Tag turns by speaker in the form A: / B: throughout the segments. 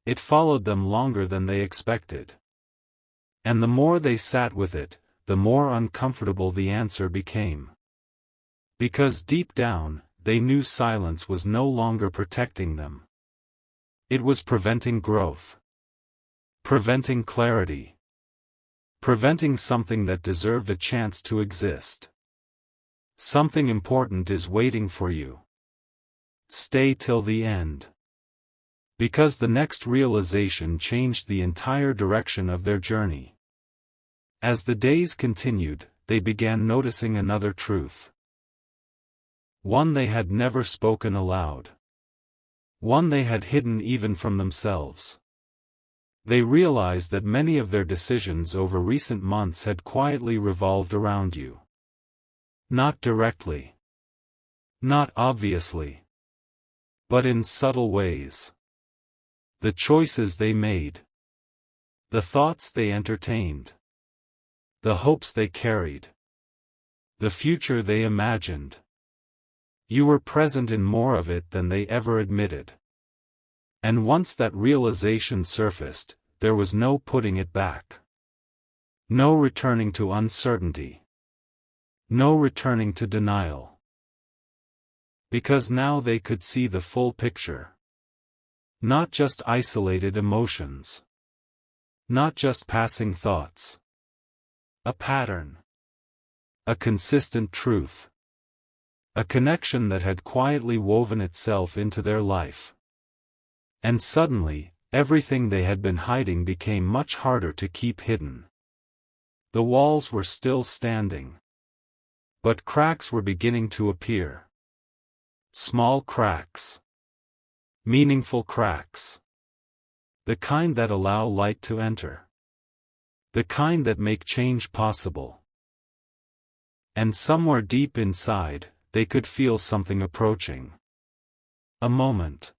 A: It followed them longer than they expected. And the more they sat with it, the more uncomfortable the answer became. Because deep down, they knew silence was no longer protecting them. It was preventing growth. Preventing clarity. Preventing something that deserved a chance to exist. Something important is waiting for you. Stay till the end. Because the next realization changed the entire direction of their journey. As the days continued, they began noticing another truth. One they had never spoken aloud. One they had hidden even from themselves. They realized that many of their decisions over recent months had quietly revolved around you. Not directly. Not obviously. But in subtle ways. The choices they made. The thoughts they entertained. The hopes they carried. The future they imagined. You were present in more of it than they ever admitted. And once that realization surfaced, there was no putting it back. No returning to uncertainty. No returning to denial. Because now they could see the full picture. Not just isolated emotions. Not just passing thoughts. A pattern. A consistent truth. A connection that had quietly woven itself into their life. And suddenly, everything they had been hiding became much harder to keep hidden. The walls were still standing. But cracks were beginning to appear. Small cracks. Meaningful cracks. The kind that allow light to enter. The kind that make change possible. And somewhere deep inside, they could feel something approaching. A moment.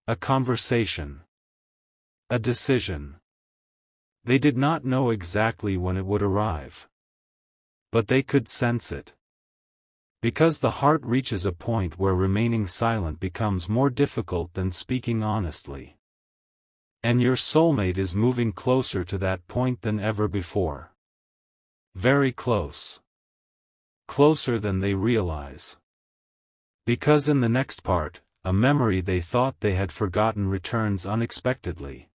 A: A conversation. A decision. They did not know exactly when it would arrive. But they could sense it. Because the heart reaches a point where remaining silent becomes more difficult than speaking honestly. And your soulmate is moving closer to that point than ever before. Very close. Closer than they realize. Because in the next part, a memory they thought they had forgotten returns unexpectedly.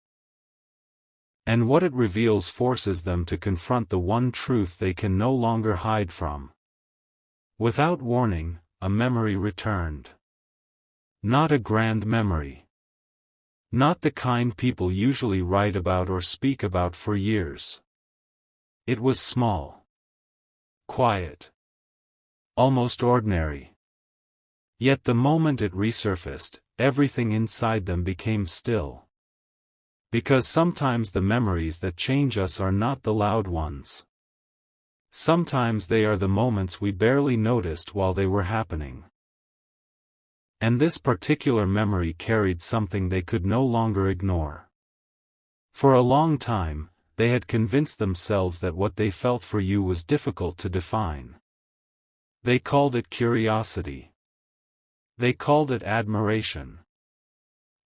A: And what it reveals forces them to confront the one truth they can no longer hide from. Without warning, a memory returned. Not a grand memory. Not the kind people usually write about or speak about for years. It was small. Quiet. Almost ordinary. Yet the moment it resurfaced, everything inside them became still. Because sometimes the memories that change us are not the loud ones. Sometimes they are the moments we barely noticed while they were happening. And this particular memory carried something they could no longer ignore. For a long time, they had convinced themselves that what they felt for you was difficult to define. They called it curiosity. They called it admiration.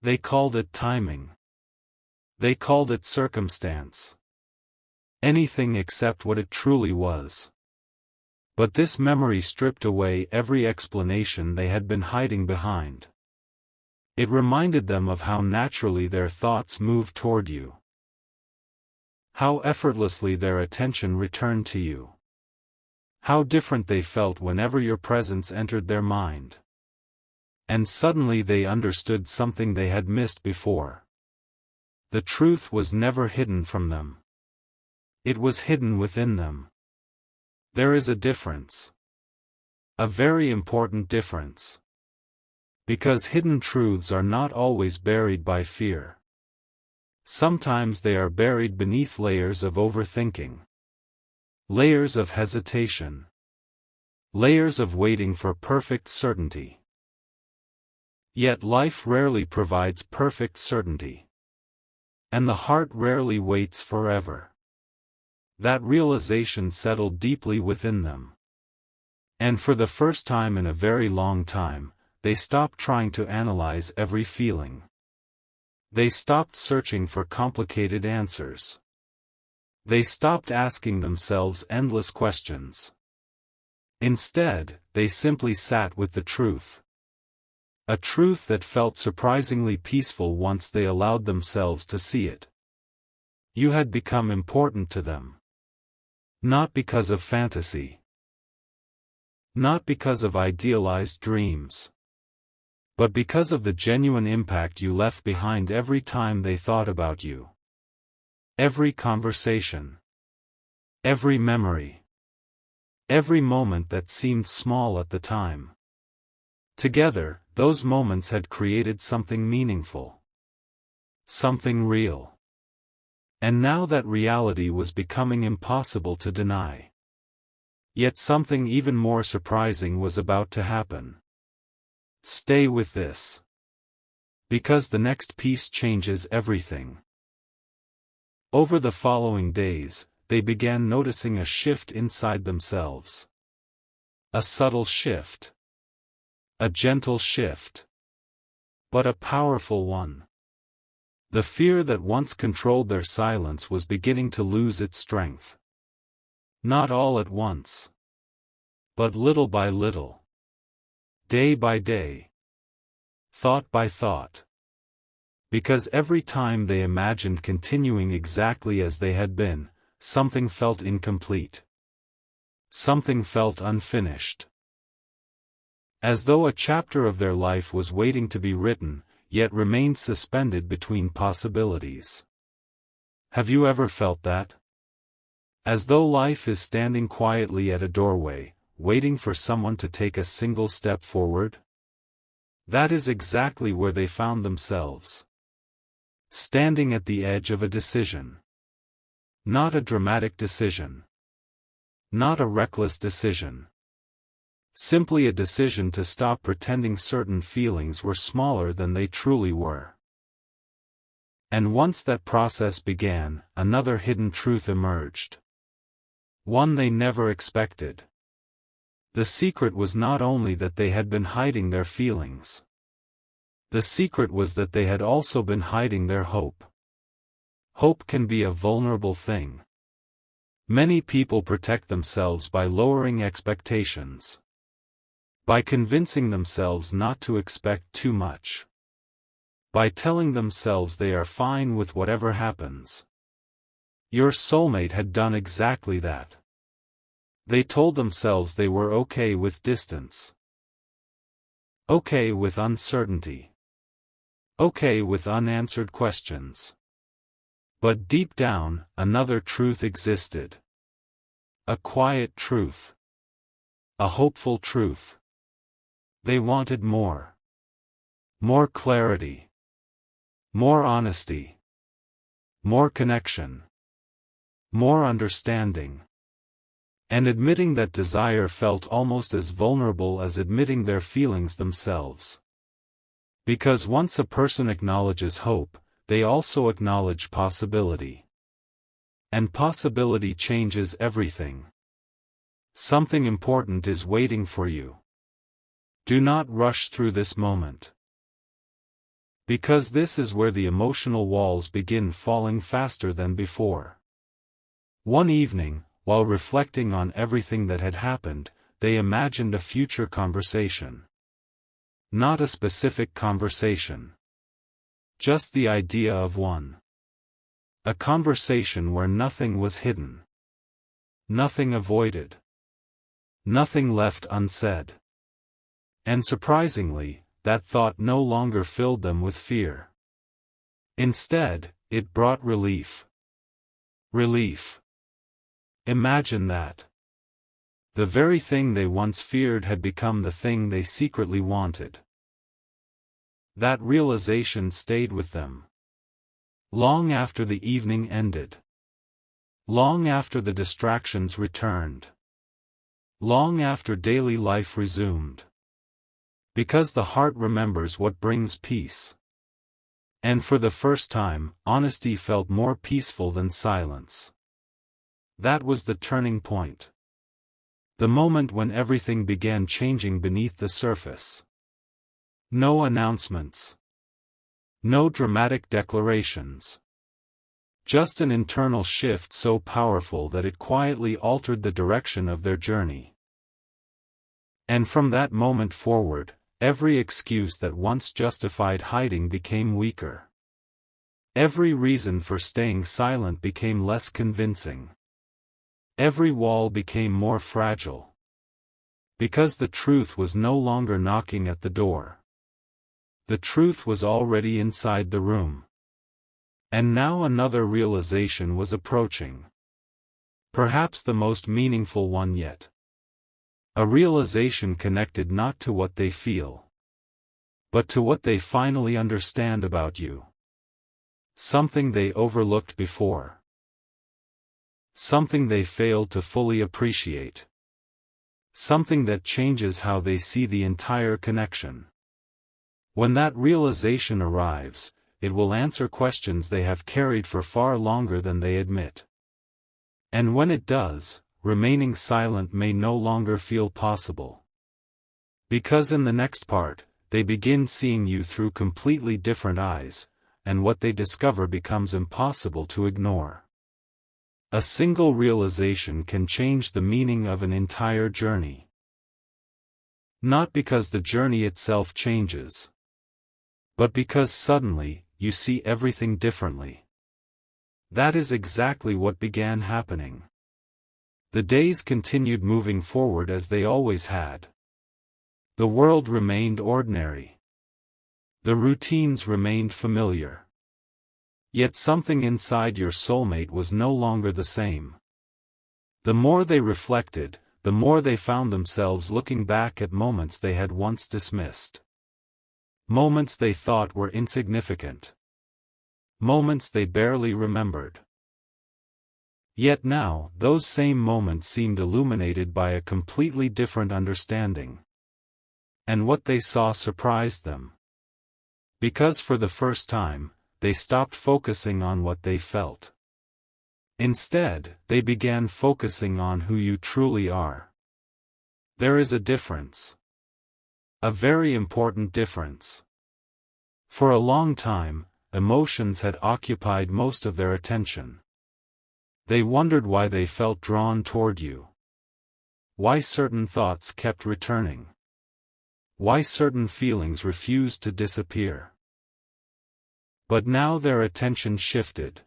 A: They called it timing. They called it circumstance. Anything except what it truly was. But this memory stripped away every explanation they had been hiding behind. It reminded them of how naturally their thoughts moved toward you. How effortlessly their attention returned to you. How different they felt whenever your presence entered their mind. And suddenly they understood something they had missed before. The truth was never hidden from them. It was hidden within them. There is a difference. A very important difference. Because hidden truths are not always buried by fear. Sometimes they are buried beneath layers of overthinking. Layers of hesitation. Layers of waiting for perfect certainty. Yet life rarely provides perfect certainty. And the heart rarely waits forever. That realization settled deeply within them. And for the first time in a very long time, they stopped trying to analyze every feeling. They stopped searching for complicated answers. They stopped asking themselves endless questions. Instead, they simply sat with the truth. A truth that felt surprisingly peaceful once they allowed themselves to see it. You had become important to them. Not because of fantasy. Not because of idealized dreams. But because of the genuine impact you left behind every time they thought about you. Every conversation. Every memory. Every moment that seemed small at the time. Together, those moments had created something meaningful. Something real. And now that reality was becoming impossible to deny. Yet something even more surprising was about to happen. Stay with this. Because the next piece changes everything. Over the following days, they began noticing a shift inside themselves. A subtle shift. A gentle shift. But a powerful one. The fear that once controlled their silence was beginning to lose its strength. Not all at once. But little by little. Day by day. Thought by thought. Because every time they imagined continuing exactly as they had been, something felt incomplete. Something felt unfinished. As though a chapter of their life was waiting to be written, yet remained suspended between possibilities. Have you ever felt that? As though life is standing quietly at a doorway, waiting for someone to take a single step forward? That is exactly where they found themselves. Standing at the edge of a decision. Not a dramatic decision. Not a reckless decision. Simply a decision to stop pretending certain feelings were smaller than they truly were. And once that process began, another hidden truth emerged. One they never expected. The secret was not only that they had been hiding their feelings. The secret was that they had also been hiding their hope. Hope can be a vulnerable thing. Many people protect themselves by lowering expectations. By convincing themselves not to expect too much. By telling themselves they are fine with whatever happens. Your soulmate had done exactly that. They told themselves they were okay with distance. Okay with uncertainty. Okay with unanswered questions. But deep down, another truth existed. A quiet truth. A hopeful truth. They wanted more. More clarity. More honesty. More connection. More understanding. And admitting that desire felt almost as vulnerable as admitting their feelings themselves. Because once a person acknowledges hope, they also acknowledge possibility. And possibility changes everything. Something important is waiting for you. Do not rush through this moment. Because this is where the emotional walls begin falling faster than before. One evening, while reflecting on everything that had happened, they imagined a future conversation. Not a specific conversation. Just the idea of one. A conversation where nothing was hidden. Nothing avoided. Nothing left unsaid. And surprisingly, that thought no longer filled them with fear. Instead, it brought relief. Relief. Imagine that. The very thing they once feared had become the thing they secretly wanted. That realization stayed with them. Long after the evening ended. Long after the distractions returned. Long after daily life resumed. Because the heart remembers what brings peace. And for the first time, honesty felt more peaceful than silence. That was the turning point. The moment when everything began changing beneath the surface. No announcements. No dramatic declarations. Just an internal shift so powerful that it quietly altered the direction of their journey. And from that moment forward, every excuse that once justified hiding became weaker. Every reason for staying silent became less convincing. Every wall became more fragile. Because the truth was no longer knocking at the door. The truth was already inside the room. And now another realization was approaching. Perhaps the most meaningful one yet. A realization connected not to what they feel, but to what they finally understand about you. Something they overlooked before. Something they failed to fully appreciate. Something that changes how they see the entire connection. When that realization arrives, it will answer questions they have carried for far longer than they admit. And when it does, remaining silent may no longer feel possible. Because in the next part, they begin seeing you through completely different eyes, and what they discover becomes impossible to ignore. A single realization can change the meaning of an entire journey. Not because the journey itself changes, but because suddenly, you see everything differently. That is exactly what began happening. The days continued moving forward as they always had. The world remained ordinary. The routines remained familiar. Yet something inside your soulmate was no longer the same. The more they reflected, the more they found themselves looking back at moments they had once dismissed. Moments they thought were insignificant. Moments they barely remembered. Yet now, those same moments seemed illuminated by a completely different understanding. And what they saw surprised them. Because for the first time, they stopped focusing on what they felt. Instead, they began focusing on who you truly are. There is a difference. A very important difference. For a long time, emotions had occupied most of their attention. They wondered why they felt drawn toward you. Why certain thoughts kept returning. Why certain feelings refused to disappear. But now their attention shifted.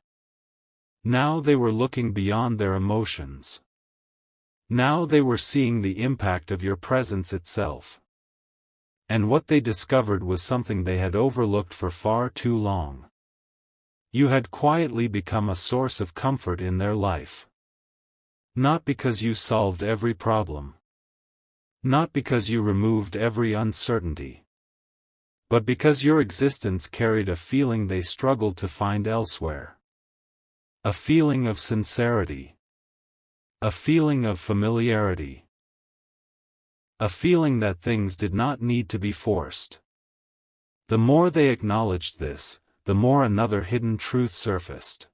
A: Now they were looking beyond their emotions. Now they were seeing the impact of your presence itself. And what they discovered was something they had overlooked for far too long. You had quietly become a source of comfort in their life. Not because you solved every problem. Not because you removed every uncertainty. But because your existence carried a feeling they struggled to find elsewhere. A feeling of sincerity. A feeling of familiarity. A feeling that things did not need to be forced. The more they acknowledged this, the more another hidden truth surfaced.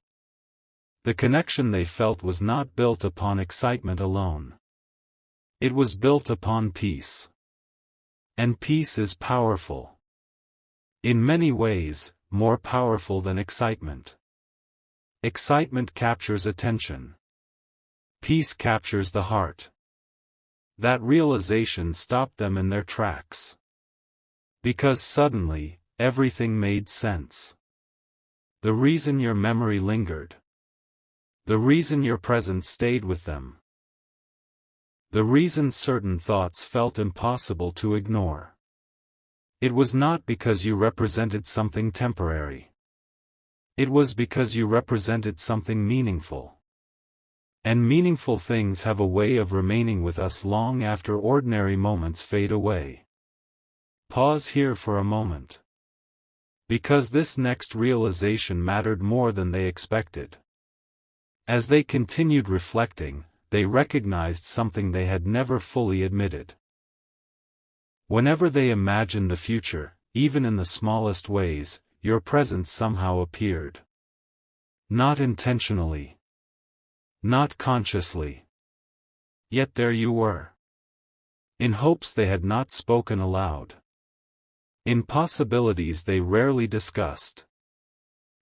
A: The connection they felt was not built upon excitement alone. It was built upon peace. And peace is powerful. In many ways, more powerful than excitement. Excitement captures attention. Peace captures the heart. That realization stopped them in their tracks. Because suddenly, everything made sense. The reason your memory lingered. The reason your presence stayed with them. The reason certain thoughts felt impossible to ignore. It was not because you represented something temporary. It was because you represented something meaningful. And meaningful things have a way of remaining with us long after ordinary moments fade away. Pause here for a moment. Because this next realization mattered more than they expected. As they continued reflecting, they recognized something they had never fully admitted. Whenever they imagined the future, even in the smallest ways, your presence somehow appeared. Not intentionally. Not consciously. Yet there you were. In hopes they had not spoken aloud. In possibilities they rarely discussed.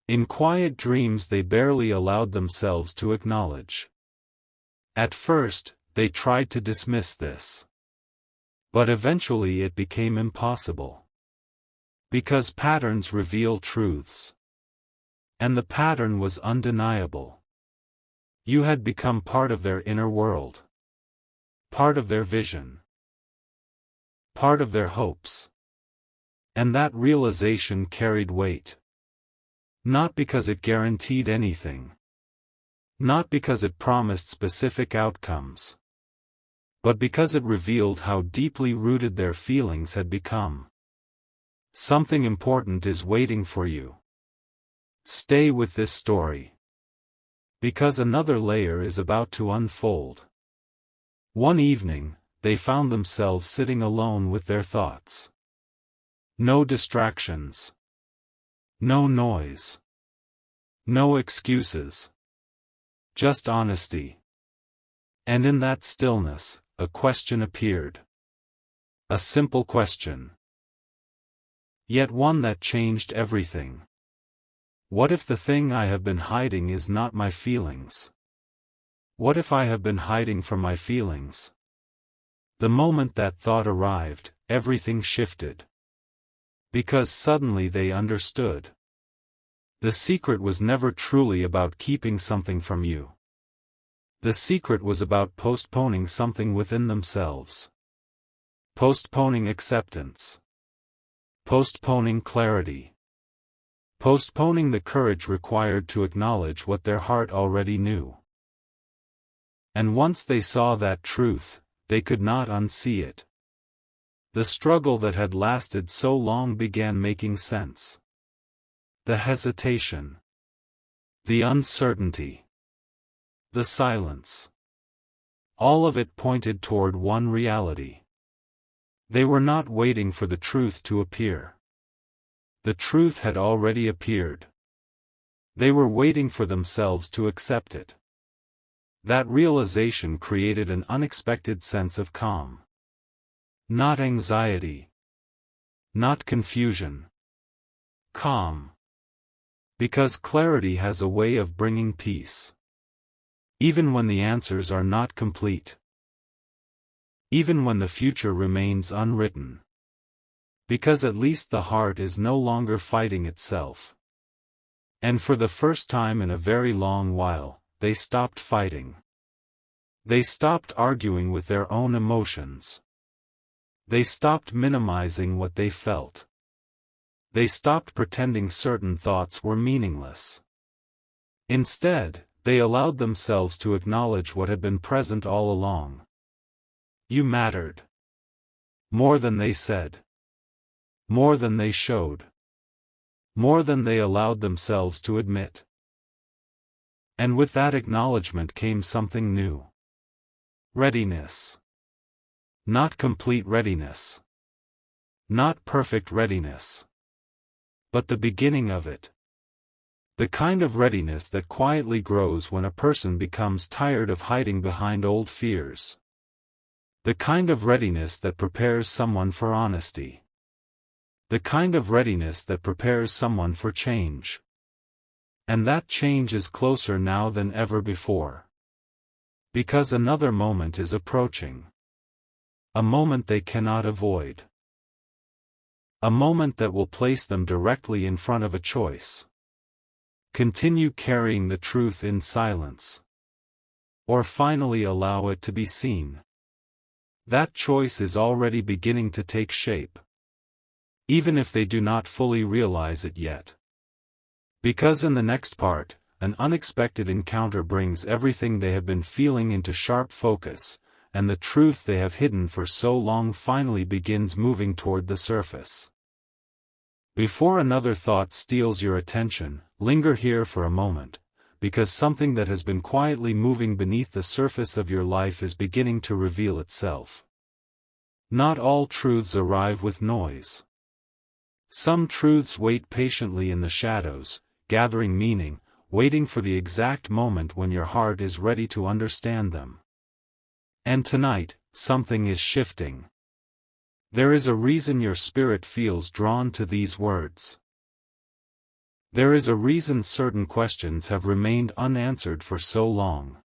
A: In quiet dreams they barely allowed themselves to acknowledge. At first, they tried to dismiss this. But eventually it became impossible. Because patterns reveal truths. And the pattern was undeniable. You had become part of their inner world. Part of their vision. Part of their hopes. And that realization carried weight. Not because it guaranteed anything. Not because it promised specific outcomes. But because it revealed how deeply rooted their feelings had become. Something important is waiting for you. Stay with this story. Because another layer is about to unfold. One evening, they found themselves sitting alone with their thoughts. No distractions. No noise. No excuses. Just honesty. And in that stillness, a question appeared. A simple question. Yet one that changed everything. What if the thing I have been hiding is not my feelings? What if I have been hiding from my feelings? The moment that thought arrived, everything shifted. Because suddenly they understood. The secret was never truly about keeping something from you. The secret was about postponing something within themselves. Postponing acceptance. Postponing clarity. Postponing the courage required to acknowledge what their heart already knew. And once they saw that truth, they could not unsee it. The struggle that had lasted so long began making sense. The hesitation. The uncertainty. The silence. All of it pointed toward one reality. They were not waiting for the truth to appear. The truth had already appeared. They were waiting for themselves to accept it. That realization created an unexpected sense of calm. Not anxiety. Not confusion. Calm. Because clarity has a way of bringing peace. Even when the answers are not complete. Even when the future remains unwritten. Because at least the heart is no longer fighting itself. And for the first time in a very long while, they stopped fighting. They stopped arguing with their own emotions. They stopped minimizing what they felt. They stopped pretending certain thoughts were meaningless. Instead, they allowed themselves to acknowledge what had been present all along. You mattered. More than they said. More than they showed. More than they allowed themselves to admit. And with that acknowledgement came something new. Readiness. Not complete readiness. Not perfect readiness. But the beginning of it. The kind of readiness that quietly grows when a person becomes tired of hiding behind old fears. The kind of readiness that prepares someone for honesty. The kind of readiness that prepares someone for change. And that change is closer now than ever before. Because another moment is approaching. A moment they cannot avoid. A moment that will place them directly in front of a choice. Continue carrying the truth in silence. Or finally allow it to be seen. That choice is already beginning to take shape. Even if they do not fully realize it yet. Because in the next part, an unexpected encounter brings everything they have been feeling into sharp focus, and the truth they have hidden for so long finally begins moving toward the surface. Before another thought steals your attention, linger here for a moment, because something that has been quietly moving beneath the surface of your life is beginning to reveal itself. Not all truths arrive with noise. Some truths wait patiently in the shadows, gathering meaning, waiting for the exact moment when your heart is ready to understand them. And tonight, something is shifting. There is a reason your spirit feels drawn to these words. There is a reason certain questions have remained unanswered for so long.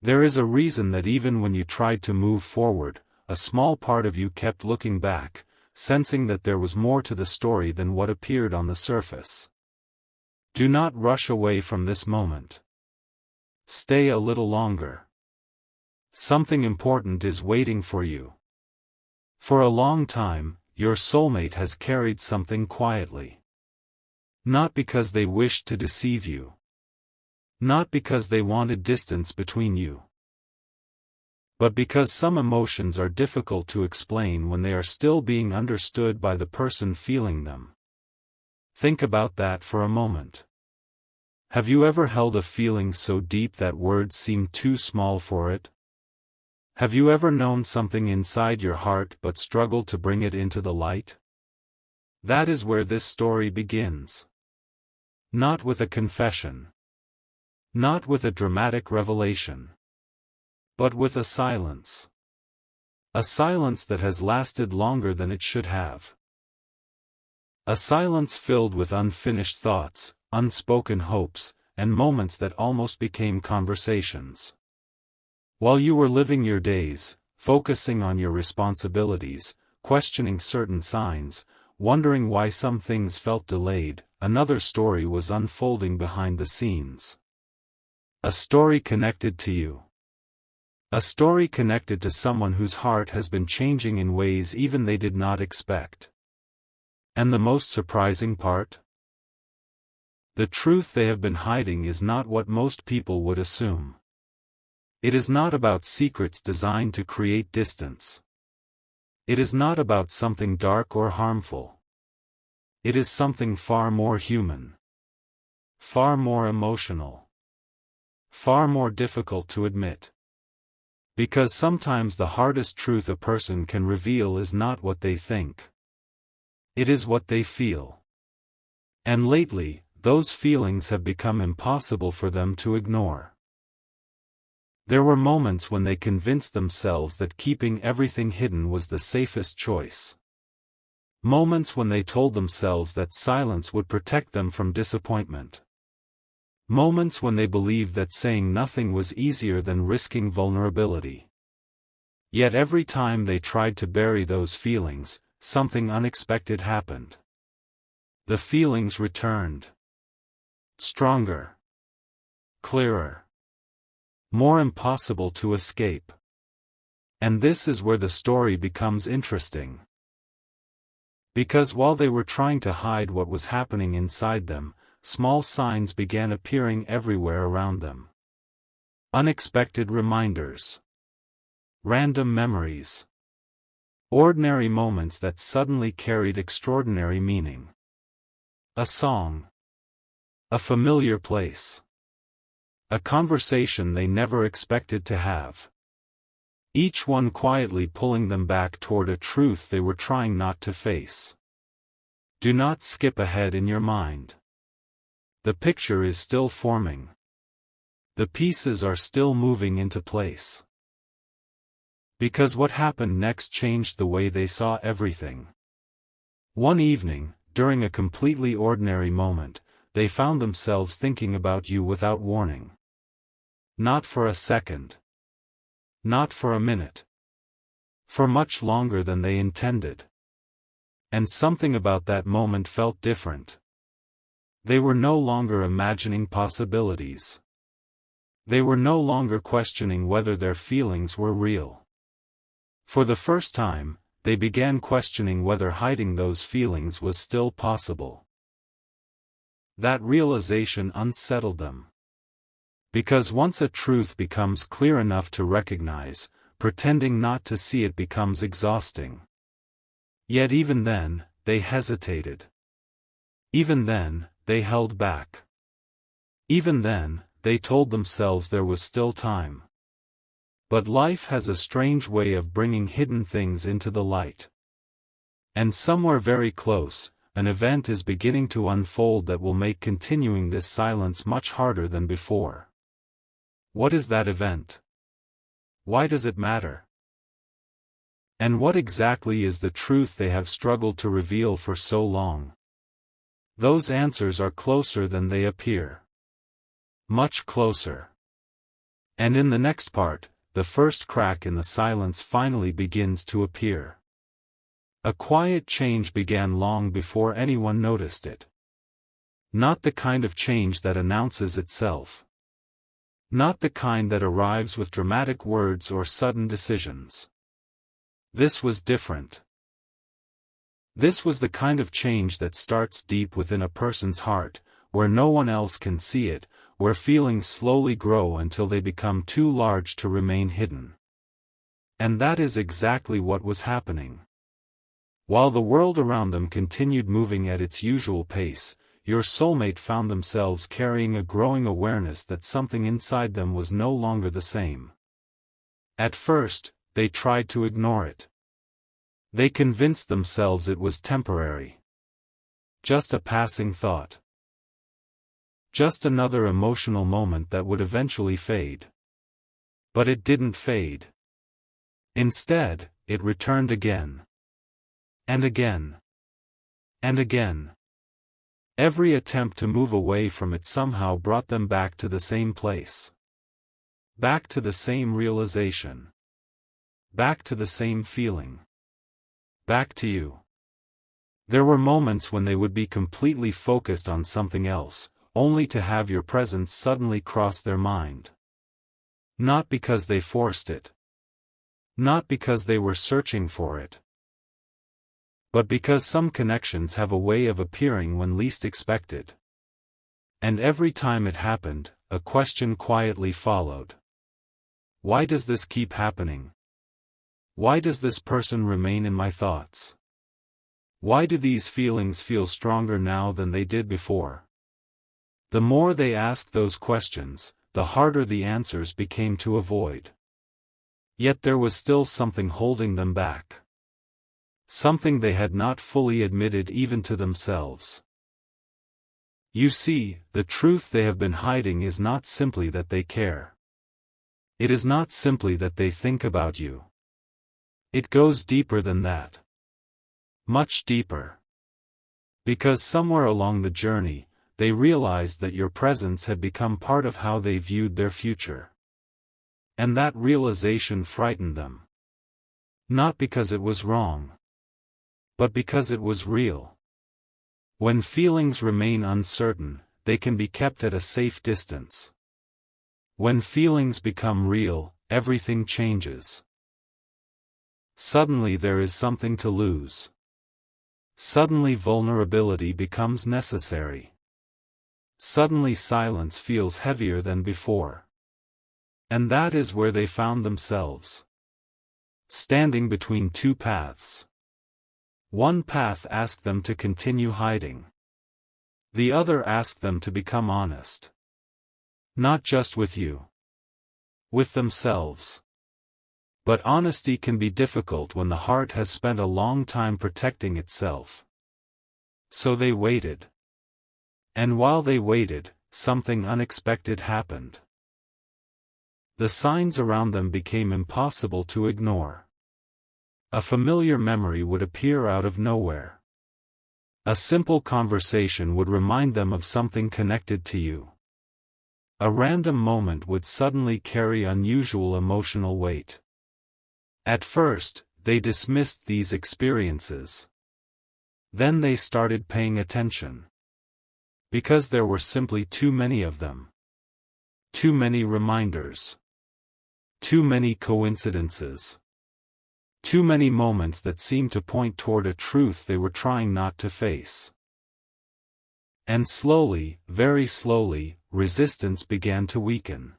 A: There is a reason that even when you tried to move forward, a small part of you kept looking back, sensing that there was more to the story than what appeared on the surface. Do not rush away from this moment. Stay a little longer. Something important is waiting for you. For a long time, your soulmate has carried something quietly. Not because they wished to deceive you. Not because they wanted distance between you. But because some emotions are difficult to explain when they are still being understood by the person feeling them. Think about that for a moment. Have you ever held a feeling so deep that words seem too small for it? Have you ever known something inside your heart but struggled to bring it into the light? That is where this story begins. Not with a confession. Not with a dramatic revelation. But with a silence. A silence that has lasted longer than it should have. A silence filled with unfinished thoughts, unspoken hopes, and moments that almost became conversations. While you were living your days, focusing on your responsibilities, questioning certain signs, wondering why some things felt delayed, another story was unfolding behind the scenes. A story connected to you. A story connected to someone whose heart has been changing in ways even they did not expect. And the most surprising part? The truth they have been hiding is not what most people would assume. It is not about secrets designed to create distance. It is not about something dark or harmful. It is something far more human. Far more emotional. Far more difficult to admit. Because sometimes the hardest truth a person can reveal is not what they think. It is what they feel. And lately, those feelings have become impossible for them to ignore. There were moments when they convinced themselves that keeping everything hidden was the safest choice. Moments when they told themselves that silence would protect them from disappointment. Moments when they believed that saying nothing was easier than risking vulnerability. Yet every time they tried to bury those feelings, something unexpected happened. The feelings returned. Stronger. Clearer. More impossible to escape. And this is where the story becomes interesting. Because while they were trying to hide what was happening inside them, small signs began appearing everywhere around them. Unexpected reminders. Random memories. Ordinary moments that suddenly carried extraordinary meaning. A song. A familiar place. A conversation they never expected to have. Each one quietly pulling them back toward a truth they were trying not to face. Do not skip ahead in your mind. The picture is still forming. The pieces are still moving into place. Because what happened next changed the way they saw everything. One evening, during a completely ordinary moment, they found themselves thinking about you without warning. Not for a second. Not for a minute. For much longer than they intended. And something about that moment felt different. They were no longer imagining possibilities. They were no longer questioning whether their feelings were real. For the first time, they began questioning whether hiding those feelings was still possible. That realization unsettled them. Because once a truth becomes clear enough to recognize, pretending not to see it becomes exhausting. Yet even then, they hesitated. Even then, they held back. Even then, they told themselves there was still time. But life has a strange way of bringing hidden things into the light. And somewhere very close, an event is beginning to unfold that will make continuing this silence much harder than before. What is that event? Why does it matter? And what exactly is the truth they have struggled to reveal for so long? Those answers are closer than they appear. Much closer. And in the next part, the first crack in the silence finally begins to appear. A quiet change began long before anyone noticed it. Not the kind of change that announces itself. Not the kind that arrives with dramatic words or sudden decisions. This was different. This was the kind of change that starts deep within a person's heart, where no one else can see it, where feelings slowly grow until they become too large to remain hidden. And that is exactly what was happening. While the world around them continued moving at its usual pace, your soulmate found themselves carrying a growing awareness that something inside them was no longer the same. At first, they tried to ignore it. They convinced themselves it was temporary. Just a passing thought. Just another emotional moment that would eventually fade. But it didn't fade. Instead, it returned again. And again. And again. Every attempt to move away from it somehow brought them back to the same place. Back to the same realization. Back to the same feeling. Back to you. There were moments when they would be completely focused on something else, only to have your presence suddenly cross their mind. Not because they forced it. Not because they were searching for it. But because some connections have a way of appearing when least expected. And every time it happened, a question quietly followed. Why does this keep happening? Why does this person remain in my thoughts? Why do these feelings feel stronger now than they did before? The more they asked those questions, the harder the answers became to avoid. Yet there was still something holding them back. Something they had not fully admitted even to themselves. You see, the truth they have been hiding is not simply that they care. It is not simply that they think about you. It goes deeper than that. Much deeper. Because somewhere along the journey, they realized that your presence had become part of how they viewed their future. And that realization frightened them. Not because it was wrong. But because it was real. When feelings remain uncertain, they can be kept at a safe distance. When feelings become real, everything changes. Suddenly there is something to lose. Suddenly vulnerability becomes necessary. Suddenly silence feels heavier than before. And that is where they found themselves. Standing between two paths. One path asked them to continue hiding. The other asked them to become honest. Not just with you. With themselves. But honesty can be difficult when the heart has spent a long time protecting itself. So they waited. And while they waited, something unexpected happened. The signs around them became impossible to ignore. A familiar memory would appear out of nowhere. A simple conversation would remind them of something connected to you. A random moment would suddenly carry unusual emotional weight. At first, they dismissed these experiences. Then they started paying attention. Because there were simply too many of them. Too many reminders. Too many coincidences. Too many moments that seemed to point toward a truth they were trying not to face. And slowly, very slowly, resistance began to weaken.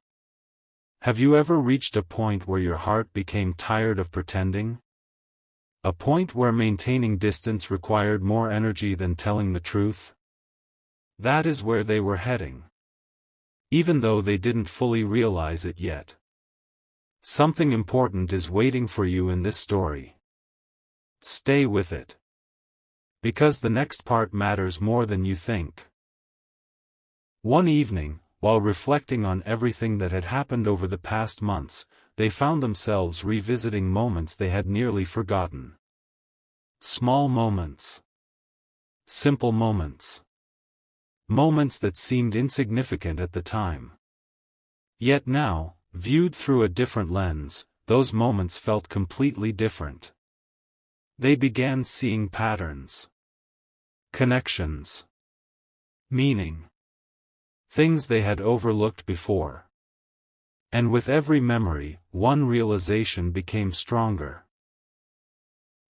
A: Have you ever reached a point where your heart became tired of pretending? A point where maintaining distance required more energy than telling the truth? That is where they were heading. Even though they didn't fully realize it yet. Something important is waiting for you in this story. Stay with it. Because the next part matters more than you think. One evening, while reflecting on everything that had happened over the past months, they found themselves revisiting moments they had nearly forgotten. Small moments. Simple moments. Moments that seemed insignificant at the time. Yet now, viewed through a different lens, those moments felt completely different. They began seeing patterns. Connections. Meaning. Things they had overlooked before. And with every memory, one realization became stronger.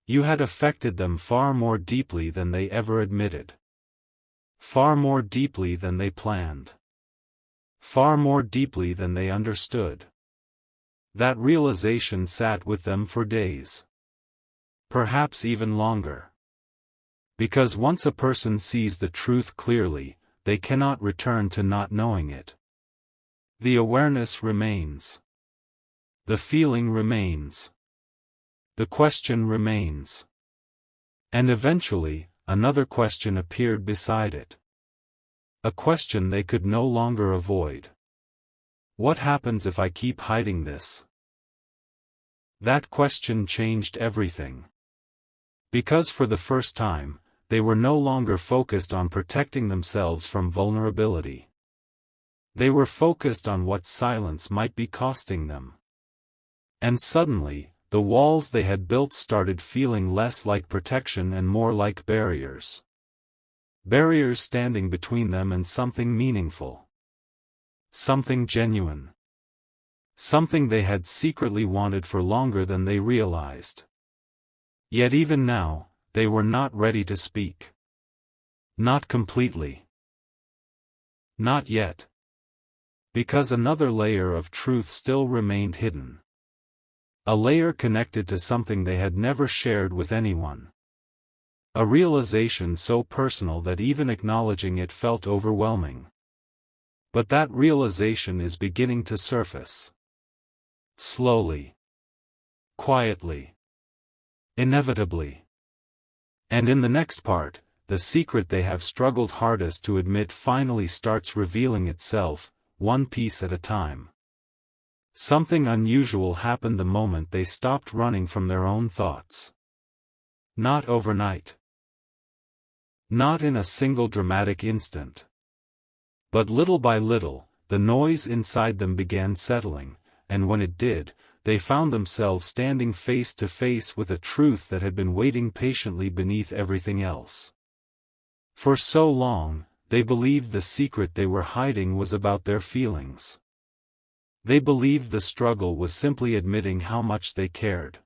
A: You had affected them far more deeply than they ever admitted. Far more deeply than they planned. Far more deeply than they understood. That realization sat with them for days. Perhaps even longer. Because once a person sees the truth clearly, they cannot return to not knowing it. The awareness remains. The feeling remains. The question remains. And eventually, another question appeared beside it. A question they could no longer avoid. What happens if I keep hiding this? That question changed everything. Because for the first time, they were no longer focused on protecting themselves from vulnerability. They were focused on what silence might be costing them. And suddenly, the walls they had built started feeling less like protection and more like barriers. Barriers standing between them and something meaningful. Something genuine. Something they had secretly wanted for longer than they realized. Yet even now, they were not ready to speak. Not completely. Not yet. Because another layer of truth still remained hidden. A layer connected to something they had never shared with anyone. A realization so personal that even acknowledging it felt overwhelming. But that realization is beginning to surface. Slowly. Quietly. Inevitably. And in the next part, the secret they have struggled hardest to admit finally starts revealing itself, one piece at a time. Something unusual happened the moment they stopped running from their own thoughts. Not overnight. Not in a single dramatic instant. But little by little, the noise inside them began settling, and when it did, they found themselves standing face to face with a truth that had been waiting patiently beneath everything else. For so long, they believed the secret they were hiding was about their feelings. They believed the struggle was simply admitting how much they cared.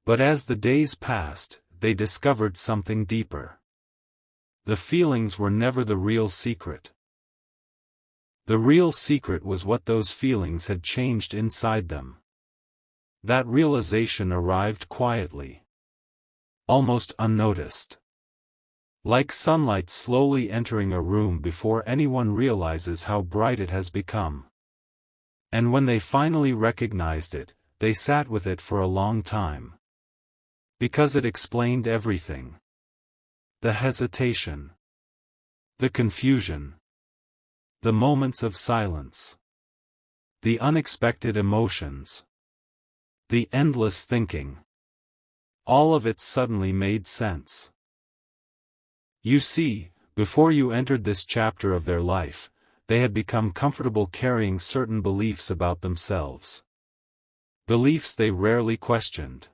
A: But as the days passed, they discovered something deeper. The feelings were never the real secret. The real secret was what those feelings had changed inside them. That realization arrived quietly. Almost unnoticed. Like sunlight slowly entering a room before anyone realizes how bright it has become. And when they finally recognized it, they sat with it for a long time. Because it explained everything. The hesitation. The confusion. The moments of silence. The unexpected emotions. The endless thinking. All of it suddenly made sense. You see, before you entered this chapter of their life, they had become comfortable carrying certain beliefs about themselves. Beliefs they rarely questioned.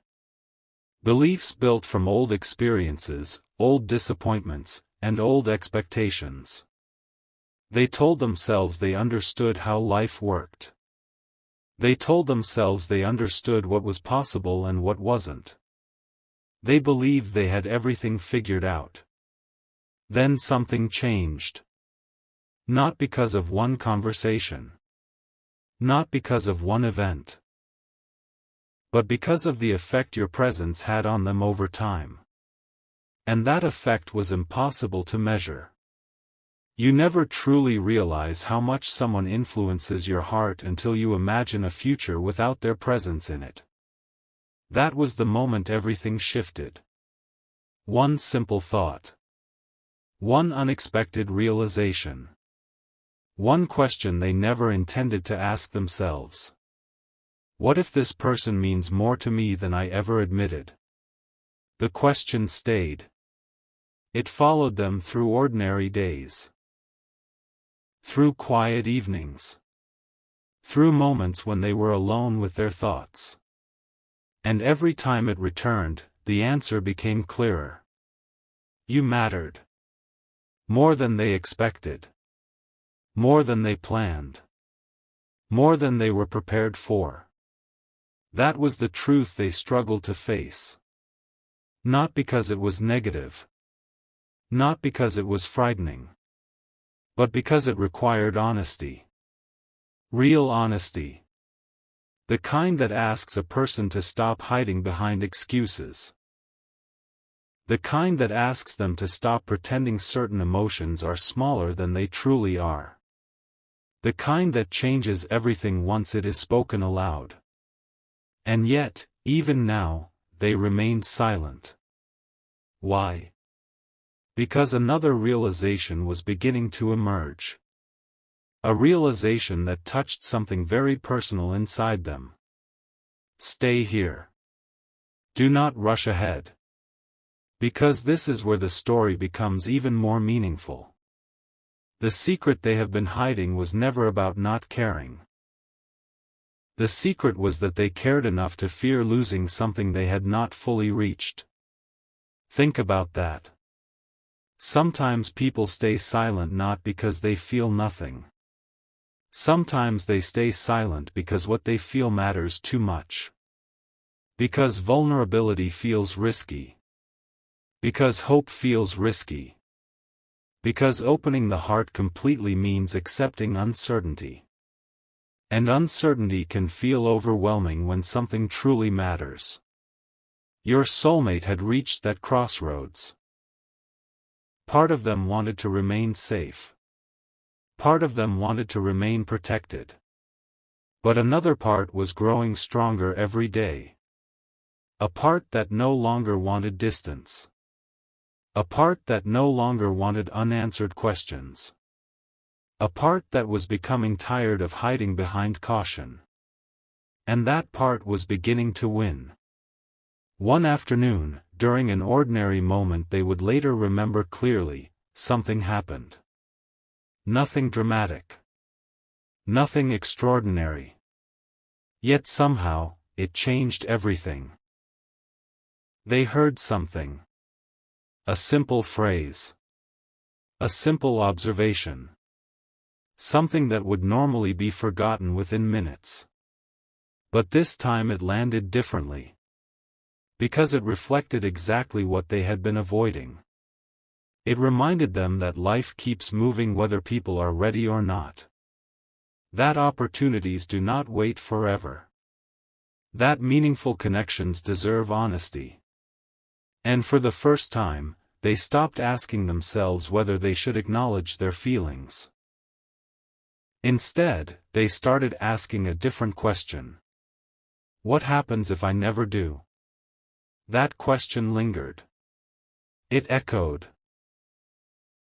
A: Beliefs built from old experiences, old disappointments, and old expectations. They told themselves they understood how life worked. They told themselves they understood what was possible and what wasn't. They believed they had everything figured out. Then something changed. Not because of one conversation. Not because of one event. But because of the effect your presence had on them over time. And that effect was impossible to measure. You never truly realize how much someone influences your heart until you imagine a future without their presence in it. That was the moment everything shifted. One simple thought. One unexpected realization. One question they never intended to ask themselves. What if this person means more to me than I ever admitted? The question stayed. It followed them through ordinary days, through quiet evenings, through moments when they were alone with their thoughts. And every time it returned, the answer became clearer. You mattered. More than they expected. More than they planned. More than they were prepared for. That was the truth they struggled to face. Not because it was negative. Not because it was frightening. But because it required honesty. Real honesty. The kind that asks a person to stop hiding behind excuses. The kind that asks them to stop pretending certain emotions are smaller than they truly are. The kind that changes everything once it is spoken aloud. And yet, even now, they remained silent. Why? Because another realization was beginning to emerge. A realization that touched something very personal inside them. Stay here. Do not rush ahead. Because this is where the story becomes even more meaningful. The secret they have been hiding was never about not caring. The secret was that they cared enough to fear losing something they had not fully reached. Think about that. Sometimes people stay silent not because they feel nothing. Sometimes they stay silent because what they feel matters too much. Because vulnerability feels risky. Because hope feels risky. Because opening the heart completely means accepting uncertainty. And uncertainty can feel overwhelming when something truly matters. Your soulmate had reached that crossroads. Part of them wanted to remain safe. Part of them wanted to remain protected. But another part was growing stronger every day. A part that no longer wanted distance. A part that no longer wanted unanswered questions. A part that was becoming tired of hiding behind caution. And that part was beginning to win. One afternoon, during an ordinary moment they would later remember clearly, something happened. Nothing dramatic. Nothing extraordinary. Yet somehow, it changed everything. They heard something. A simple phrase. A simple observation. Something that would normally be forgotten within minutes. But this time it landed differently. Because it reflected exactly what they had been avoiding. It reminded them that life keeps moving whether people are ready or not. That opportunities do not wait forever. That meaningful connections deserve honesty. And for the first time, they stopped asking themselves whether they should acknowledge their feelings. Instead, they started asking a different question. What happens if I never do? That question lingered. It echoed.